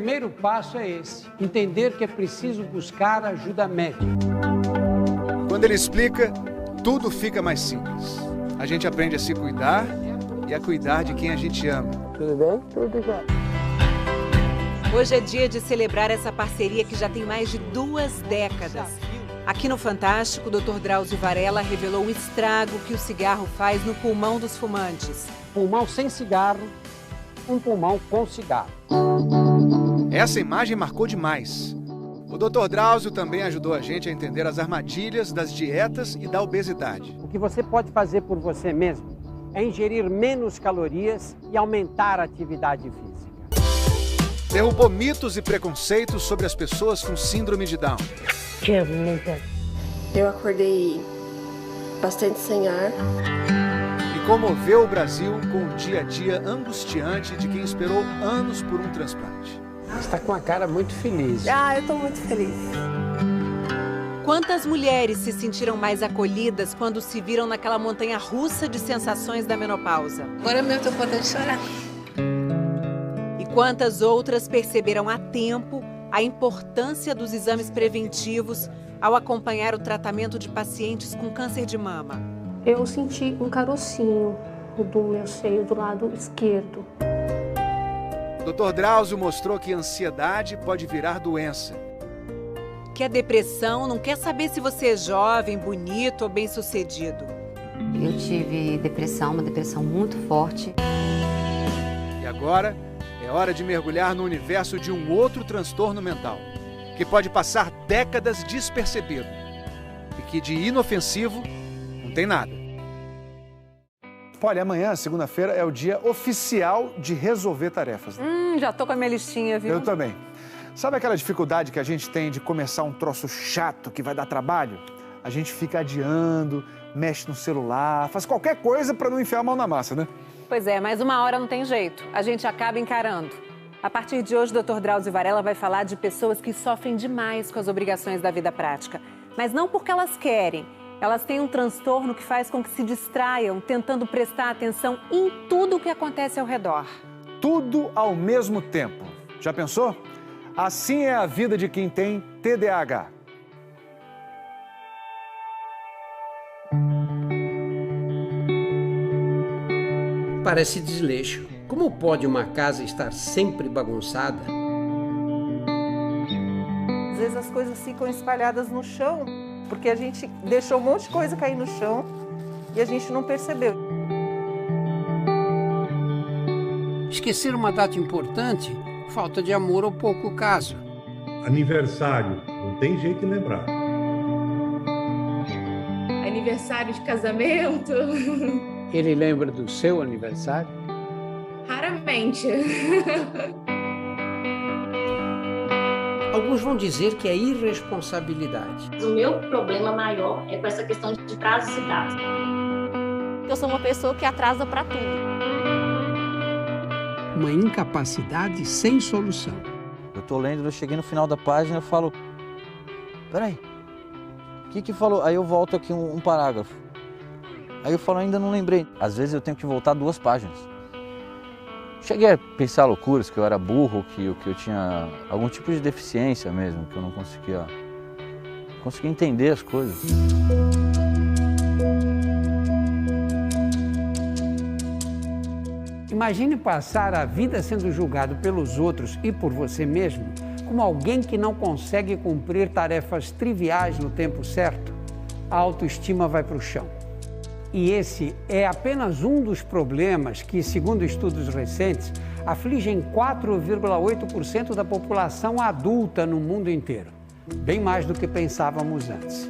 primeiro passo é esse, entender que é preciso buscar ajuda médica. Quando ele explica, tudo fica mais simples. A gente aprende a se cuidar e a cuidar de quem a gente ama. Tudo bem? Tudo já. Hoje é dia de celebrar essa parceria que já tem mais de 2 décadas. Aqui no Fantástico, o Dr. Drauzio Varella revelou o estrago que o cigarro faz no pulmão dos fumantes. Pulmão sem cigarro, um pulmão com cigarro. Essa imagem marcou demais. O Dr. Drauzio também ajudou a gente a entender as armadilhas das dietas e da obesidade. O que você pode fazer por você mesmo é ingerir menos calorias e aumentar a atividade física. Derrubou mitos e preconceitos sobre as pessoas com síndrome de Down. Eu acordei bastante sem ar. E comoveu o Brasil com o dia a dia angustiante de quem esperou anos por um transplante. Você está com uma cara muito feliz. Eu tô muito feliz. Quantas mulheres se sentiram mais acolhidas quando se viram naquela montanha russa de sensações da menopausa? Agora mesmo eu tô podendo chorar. E quantas outras perceberam a tempo a importância dos exames preventivos ao acompanhar o tratamento de pacientes com câncer de mama? Eu senti um carocinho do meu seio do lado esquerdo. O Dr. Drauzio mostrou que a ansiedade pode virar doença. Que a depressão não quer saber se você é jovem, bonito ou bem-sucedido. Eu tive depressão, uma depressão muito forte. E agora é hora de mergulhar no universo de um outro transtorno mental, que pode passar décadas despercebido e que de inofensivo não tem nada. Olha, amanhã, segunda-feira, é o dia oficial de resolver tarefas. Já tô com a minha listinha, viu? Eu também. Sabe aquela dificuldade que a gente tem de começar um troço chato que vai dar trabalho? A gente fica adiando, mexe no celular, faz qualquer coisa para não enfiar a mão na massa, né? Pois é, mas uma hora não tem jeito. A gente acaba encarando. A partir de hoje, o Dr. Drauzio Varella vai falar de pessoas que sofrem demais com as obrigações da vida prática. Mas não porque elas querem. Elas têm um transtorno que faz com que se distraiam, tentando prestar atenção em tudo o que acontece ao redor. Tudo ao mesmo tempo. Já pensou? Assim é a vida de quem tem TDAH. Parece desleixo. Como pode uma casa estar sempre bagunçada? Às vezes as coisas ficam espalhadas no chão, porque a gente deixou um monte de coisa cair no chão e a gente não percebeu. Esquecer uma data importante, falta de amor ou pouco caso. Aniversário, não tem jeito de lembrar. Aniversário de casamento? Ele lembra do seu aniversário? Raramente. Alguns vão dizer que é irresponsabilidade. O meu problema maior é com essa questão de prazos e datas. Eu sou uma pessoa que atrasa para tudo. Uma incapacidade sem solução. Eu tô lendo, eu cheguei no final da página e falo... Peraí, o que falou? Aí eu volto aqui um parágrafo. Aí eu falo, ainda não lembrei. Às vezes eu tenho que voltar 2 páginas. Cheguei a pensar loucuras, que eu era burro, que eu tinha algum tipo de deficiência mesmo, que eu não conseguia entender as coisas. Imagine passar a vida sendo julgado pelos outros e por você mesmo como alguém que não consegue cumprir tarefas triviais no tempo certo. A autoestima vai para o chão. E esse é apenas um dos problemas que, segundo estudos recentes, afligem 4,8% da população adulta no mundo inteiro. Bem mais do que pensávamos antes.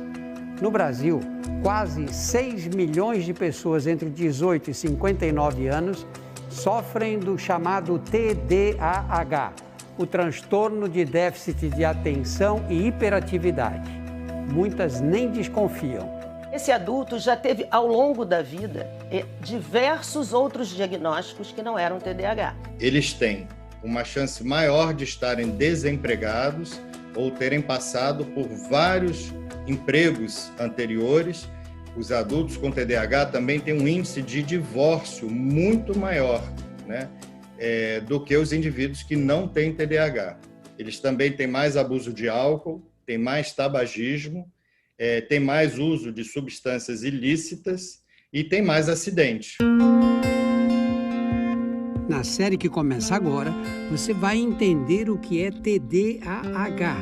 No Brasil, quase 6 milhões de pessoas entre 18 e 59 anos sofrem do chamado TDAH, o transtorno de déficit de atenção e hiperatividade. Muitas nem desconfiam. Esse adulto já teve, ao longo da vida, diversos outros diagnósticos que não eram TDAH. Eles têm uma chance maior de estarem desempregados ou terem passado por vários empregos anteriores. Os adultos com TDAH também têm um índice de divórcio muito maior, né? do que os indivíduos que não têm TDAH. Eles também têm mais abuso de álcool, têm mais tabagismo, têm mais uso de substâncias ilícitas e têm mais acidentes. Na série que começa agora, você vai entender o que é TDAH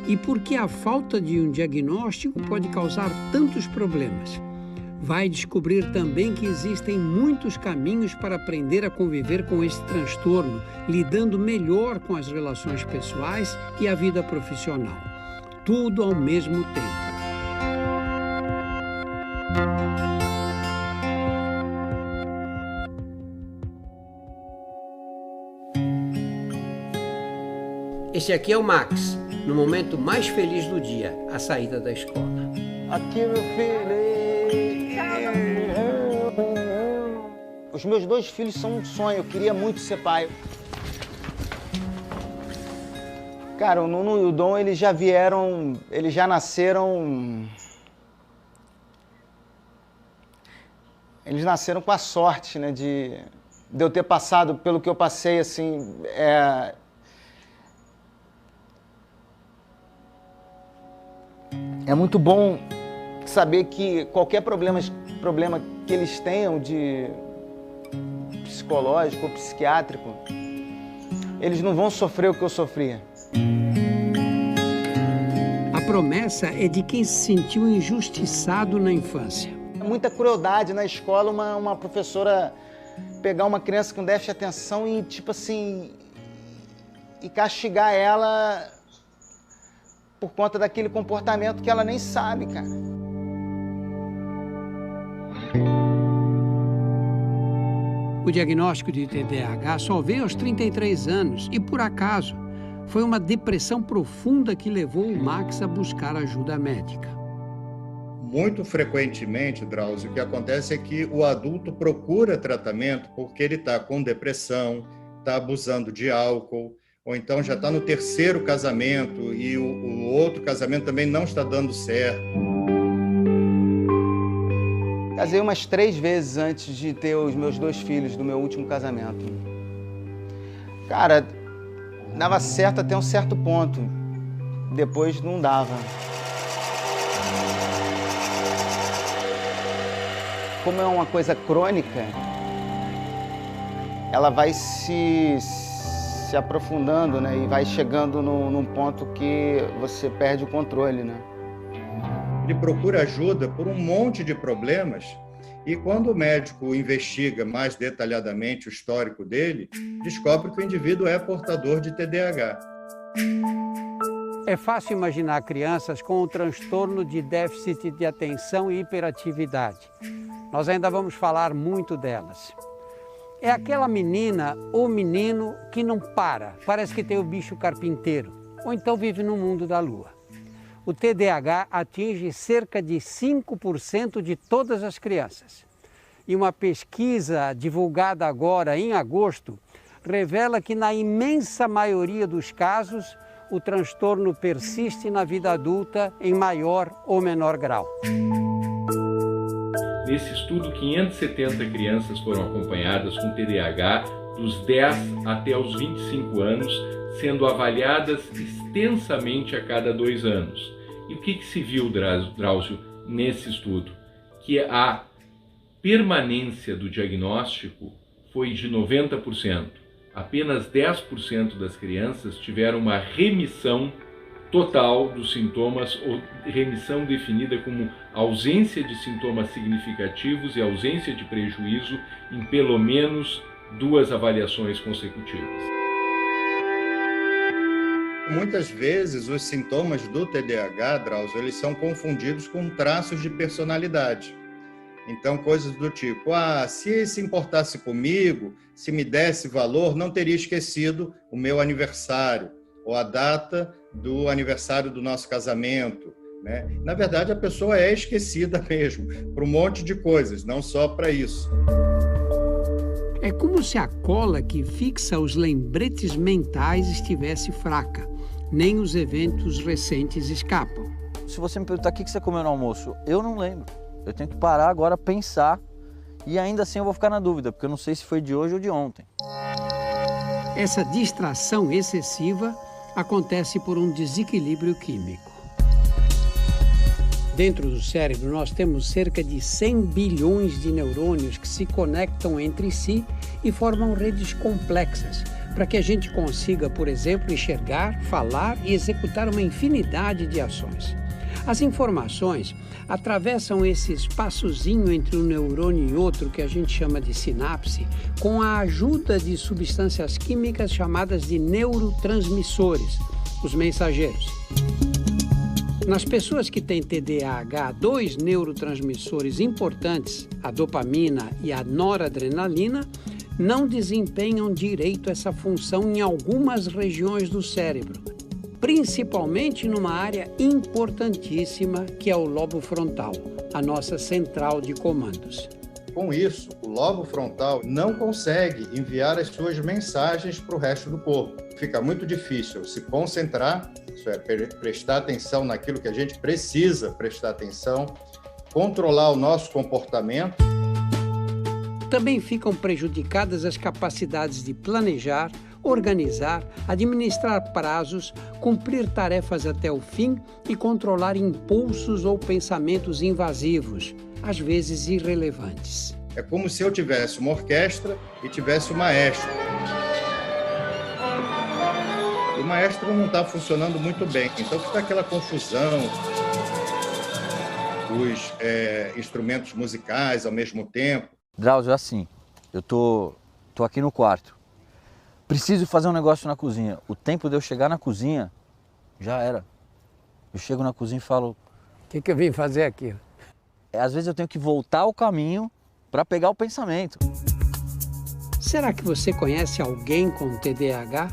e por que a falta de um diagnóstico pode causar tantos problemas. Vai descobrir também que existem muitos caminhos para aprender a conviver com esse transtorno, lidando melhor com as relações pessoais e a vida profissional. Tudo ao mesmo tempo. Esse aqui é o Max, no momento mais feliz do dia, a saída da escola. Aqui, meu filho. Os meus 2 filhos são um sonho, eu queria muito ser pai. Cara, o Nuno e o Dom, eles já nasceram... Eles nasceram com a sorte, né, de eu ter passado pelo que eu passei, assim, É muito bom saber que qualquer problema que eles tenham de psicológico ou psiquiátrico, eles não vão sofrer o que eu sofria. A promessa é de quem se sentiu injustiçado na infância. Muita crueldade na escola, uma professora pegar uma criança com déficit de atenção e, tipo assim, e castigar ela por conta daquele comportamento que ela nem sabe, cara. O diagnóstico de TDAH só veio aos 33 anos e, por acaso, foi uma depressão profunda que levou o Max a buscar ajuda médica. Muito frequentemente, Drauzio, o que acontece é que o adulto procura tratamento porque ele está com depressão, está abusando de álcool, ou então já está no 3º casamento e o outro casamento também não está dando certo. Casei umas 3 vezes antes de ter os meus 2 filhos do meu último casamento. Cara, dava certo até um certo ponto. Depois não dava. Como é uma coisa crônica, ela vai se aprofundando, né? E vai chegando num ponto que você perde o controle, né? Ele procura ajuda por um monte de problemas e quando o médico investiga mais detalhadamente o histórico dele, descobre que o indivíduo é portador de TDAH. É fácil imaginar crianças com o transtorno de déficit de atenção e hiperatividade. Nós ainda vamos falar muito delas. É aquela menina ou menino que não para, parece que tem o bicho carpinteiro, ou então vive no mundo da lua. O TDAH atinge cerca de 5% de todas as crianças. E uma pesquisa divulgada agora em agosto revela que na imensa maioria dos casos o transtorno persiste na vida adulta em maior ou menor grau. Nesse estudo, 570 crianças foram acompanhadas com TDAH dos 10 até os 25 anos, sendo avaliadas extensamente a cada 2 anos. E o que se viu, Drauzio, nesse estudo? Que a permanência do diagnóstico foi de 90%. Apenas 10% das crianças tiveram uma remissão total dos sintomas, ou remissão definida como ausência de sintomas significativos e ausência de prejuízo em pelo menos 2 avaliações consecutivas. Muitas vezes os sintomas do TDAH, Drauzio, eles são confundidos com traços de personalidade. Então, coisas do tipo, se importasse comigo, se me desse valor, não teria esquecido o meu aniversário, ou a data do aniversário do nosso casamento, né? Na verdade, a pessoa é esquecida mesmo, por um monte de coisas, não só para isso. É como se a cola que fixa os lembretes mentais estivesse fraca. Nem os eventos recentes escapam. Se você me perguntar o que você comeu no almoço, eu não lembro. Eu tenho que parar agora, pensar, e ainda assim eu vou ficar na dúvida, porque eu não sei se foi de hoje ou de ontem. Essa distração excessiva acontece por um desequilíbrio químico. Dentro do cérebro, nós temos cerca de 100 bilhões de neurônios que se conectam entre si e formam redes complexas, para que a gente consiga, por exemplo, enxergar, falar e executar uma infinidade de ações. As informações atravessam esse espaçozinho entre um neurônio e outro, que a gente chama de sinapse, com a ajuda de substâncias químicas chamadas de neurotransmissores, os mensageiros. Nas pessoas que têm TDAH, 2 neurotransmissores importantes, a dopamina e a noradrenalina, não desempenham direito essa função em algumas regiões do cérebro, principalmente numa área importantíssima que é o lobo frontal, a nossa central de comandos. Com isso, o lobo frontal não consegue enviar as suas mensagens para o resto do corpo. Fica muito difícil se concentrar, isso é, prestar atenção naquilo que a gente precisa prestar atenção, controlar o nosso comportamento. Também ficam prejudicadas as capacidades de planejar, organizar, administrar prazos, cumprir tarefas até o fim e controlar impulsos ou pensamentos invasivos, às vezes irrelevantes. É como se eu tivesse uma orquestra e tivesse um maestro. E o maestro não está funcionando muito bem, então fica aquela confusão, os instrumentos musicais ao mesmo tempo. Drauzio, é assim, eu tô aqui no quarto, preciso fazer um negócio na cozinha. O tempo de eu chegar na cozinha, já era. Eu chego na cozinha e falo... O que eu vim fazer aqui? Às vezes eu tenho que voltar ao caminho para pegar o pensamento. Será que você conhece alguém com TDAH?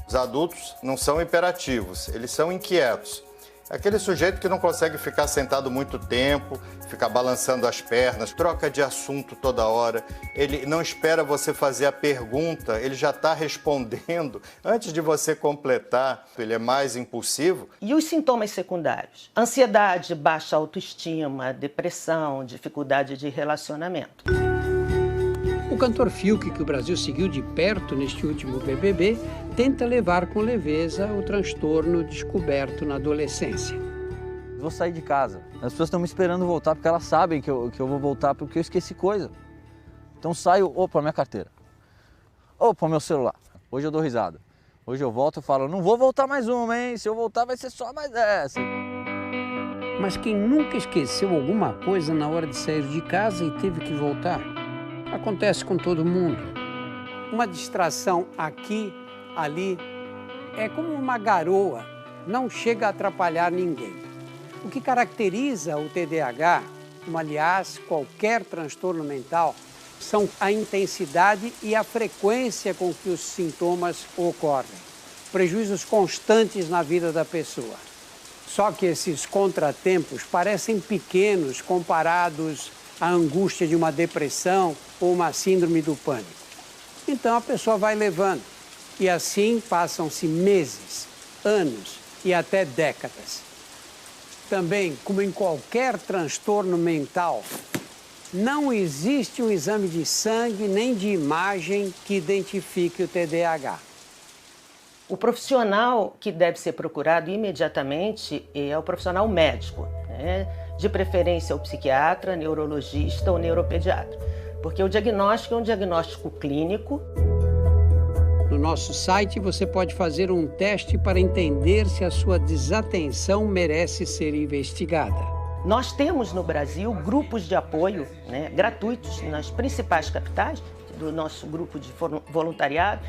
Os adultos não são hiperativos, eles são inquietos. Aquele sujeito que não consegue ficar sentado muito tempo, ficar balançando as pernas, troca de assunto toda hora, ele não espera você fazer a pergunta, ele já está respondendo antes de você completar, ele é mais impulsivo. E os sintomas secundários? Ansiedade, baixa autoestima, depressão, dificuldade de relacionamento. O cantor Fiuk, que o Brasil seguiu de perto neste último BBB, tenta levar com leveza o transtorno descoberto na adolescência. Vou sair de casa. As pessoas estão me esperando voltar porque elas sabem que eu vou voltar porque eu esqueci coisa. Então saio, opa, minha carteira. Opa, meu celular. Hoje eu dou risada. Hoje eu volto e falo, não vou voltar mais uma, hein? Se eu voltar vai ser só mais essa. Mas quem nunca esqueceu alguma coisa na hora de sair de casa e teve que voltar? Acontece com todo mundo. Uma distração aqui, ali, é como uma garoa, não chega a atrapalhar ninguém. O que caracteriza o TDAH, como aliás qualquer transtorno mental, são a intensidade e a frequência com que os sintomas ocorrem. Prejuízos constantes na vida da pessoa. Só que esses contratempos parecem pequenos comparados à angústia de uma depressão ou uma síndrome do pânico. Então a pessoa vai levando e assim passam-se meses, anos e até décadas. Também, como em qualquer transtorno mental, não existe um exame de sangue nem de imagem que identifique o TDAH. O profissional que deve ser procurado imediatamente é o profissional médico, né? De preferência o psiquiatra, neurologista ou neuropediatra, porque o diagnóstico é um diagnóstico clínico. No nosso site você pode fazer um teste para entender se a sua desatenção merece ser investigada. Nós temos no Brasil grupos de apoio, né, gratuitos nas principais capitais do nosso grupo de voluntariado.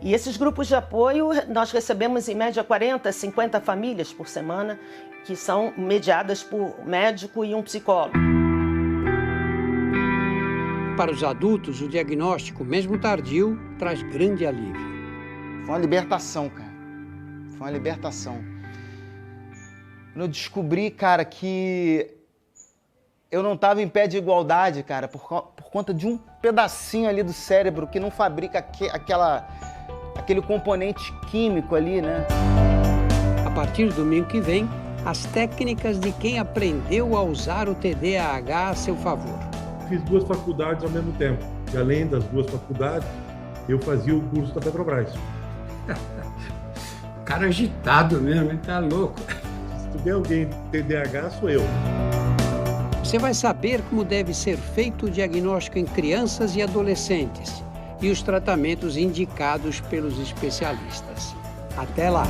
E esses grupos de apoio, nós recebemos em média 40, 50 famílias por semana, que são mediadas por um médico e um psicólogo. Para os adultos, o diagnóstico, mesmo tardio, traz grande alívio. Foi uma libertação, cara. Foi uma libertação. Quando eu descobri, cara, que eu não estava em pé de igualdade, cara, por conta de um pedacinho ali do cérebro que não fabrica aquele componente químico ali, né? A partir do domingo que vem, as técnicas de quem aprendeu a usar o TDAH a seu favor. Fiz 2 faculdades ao mesmo tempo. E além das 2 faculdades, eu fazia o curso da Petrobras. Cara agitado mesmo, hein? Tá louco. Se tiver alguém TDAH, sou eu. Você vai saber como deve ser feito o diagnóstico em crianças e adolescentes e os tratamentos indicados pelos especialistas. Até lá!